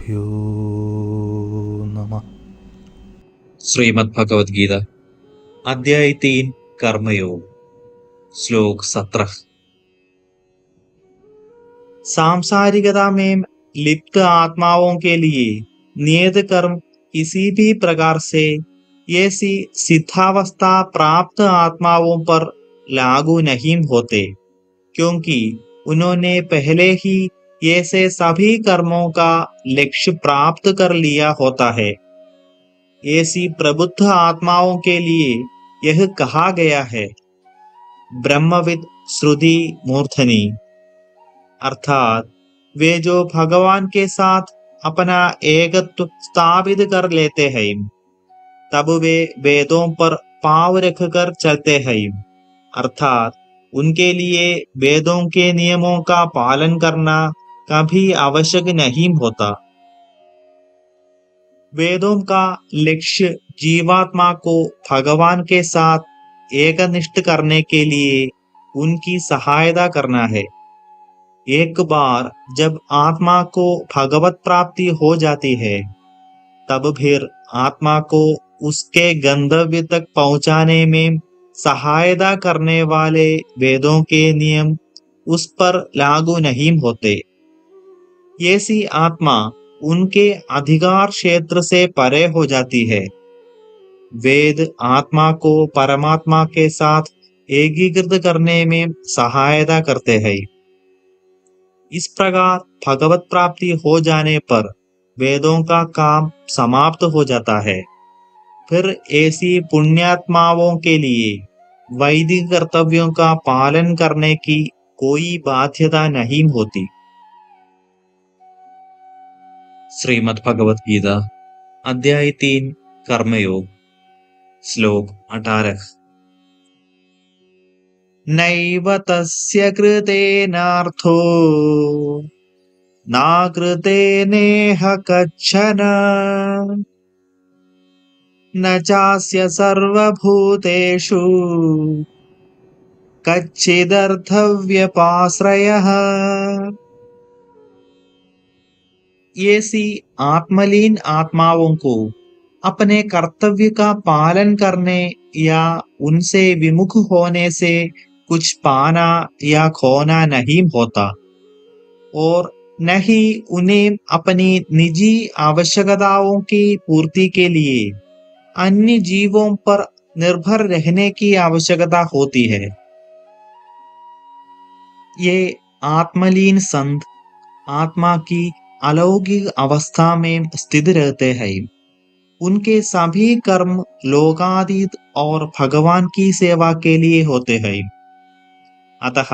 श्रीगुरुभ्यो नमः। श्रीमद् भगवद गीता अध्याय 3 कर्मयोग श्लोक 17। सांसारिकता में लिप्त आत्माओं के लिए नियत कर्म किसी भी प्रकार से ऐसी सिद्धावस्था प्राप्त आत्माओं पर लागू नहीं होते, क्योंकि उन्होंने पहले ही ऐसे सभी कर्मों का लक्ष्य प्राप्त कर लिया होता है। ऐसी प्रबुद्ध आत्माओं के लिए यह कहा गया है, ब्रह्मविद श्रुति मूर्धनि, अर्थात वे जो भगवान के साथ अपना एकत्व स्थापित कर लेते हैं, तब वे वेदों पर पांव रखकर चलते हैं, अर्थात उनके लिए वेदों के नियमों का पालन करना कभी आवश्यक नहीं होता। वेदों का लक्ष्य जीवात्मा को भगवान के साथ एकनिष्ठ करने के लिए उनकी सहायता करना है। एक बार जब आत्मा को भगवत प्राप्ति हो जाती है, तब फिर आत्मा को उसके गंतव्य तक पहुंचाने में सहायता करने वाले वेदों के नियम उस पर लागू नहीं होते। ऐसी आत्मा उनके अधिकार क्षेत्र से परे हो जाती है। वेद आत्मा को परमात्मा के साथ एकीकृत करने में सहायता करते हैं। इस प्रकार भगवत प्राप्ति हो जाने पर वेदों का काम समाप्त हो जाता है। फिर ऐसी पुण्यात्माओं के लिए वैदिक कर्तव्यों का पालन करने की कोई बाध्यता नहीं होती। श्रीमद् भगवद गीता अध्याय 3 कर्मयोग श्लोक 18। नैव तस्य कृतेनार्थो नाकृतेनेह कच्छन न चास्य सर्वभूतेषु कच्चिदर्थव्यपाश्रयः। ऐसी आत्मलीन आत्माओं को अपने कर्तव्य का पालन करने या उनसे विमुख होने से कुछ पाना या खोना नहीं होता, और न ही उन्हें अपनी निजी आवश्यकताओं की पूर्ति के लिए अन्य जीवों पर निर्भर रहने की आवश्यकता होती है। ये आत्मलीन संत आत्मा की अलौकिक अवस्था में स्थित रहते हैं। उनके सभी कर्म लोकातीत और भगवान की सेवा के लिए होते हैं। अतः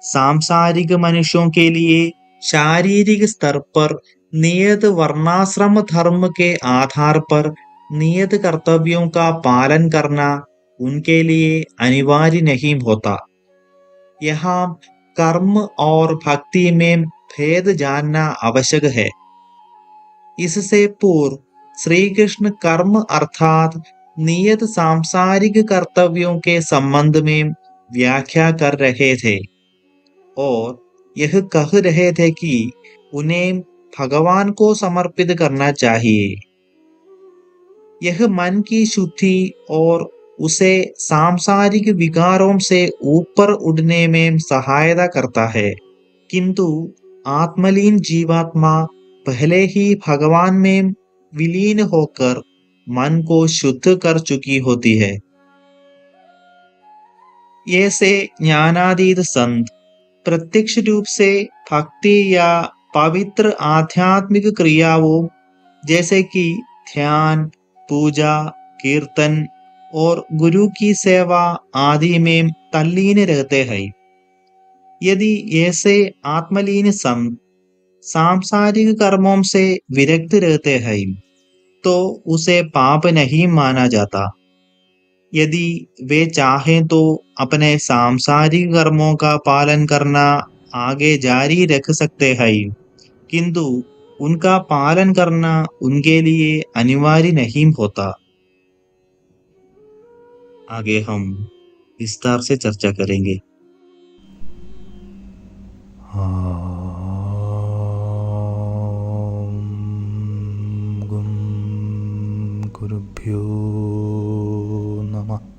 सांसारिक मनुष्यों के लिए शारीरिक स्तर पर नियत वर्णाश्रम धर्म के आधार पर नियत कर्तव्यों का पालन करना उनके लिए अनिवार्य नहीं होता। यहाँ कर्म और भक्ति में भेद जानना आवश्यक है। इससे पूर्व श्री कृष्ण कर्म अर्थात नियत सांसारिक कर्तव्यों के संबंध में व्याख्या कर रहे थे और यह कह रहे थे कि उन्हें भगवान को समर्पित करना चाहिए। यह मन की शुद्धि और उसे सांसारिक विकारों से ऊपर उठने में सहायता करता है, किंतु आत्मलीन जीवात्मा पहले ही भगवान में विलीन होकर मन को शुद्ध कर चुकी होती है। ऐसे ज्ञानातीत संत प्रत्यक्ष रूप से भक्ति या पवित्र आध्यात्मिक क्रियाओं जैसे कि ध्यान, पूजा, कीर्तन और गुरु की सेवा आदि में तल्लीन रहते हैं। यदि ऐसे आत्मलीन संत सांसारिक कर्मों से विरक्त रहते हैं, तो उसे पाप नहीं माना जाता। यदि वे चाहें तो अपने सांसारिक कर्मों का पालन करना आगे जारी रख सकते हैं, किंतु उनका पालन करना उनके लिए अनिवार्य नहीं होता। आगे हम विस्तार से चर्चा करेंगे। ॐ गुरुभ्यो नमः।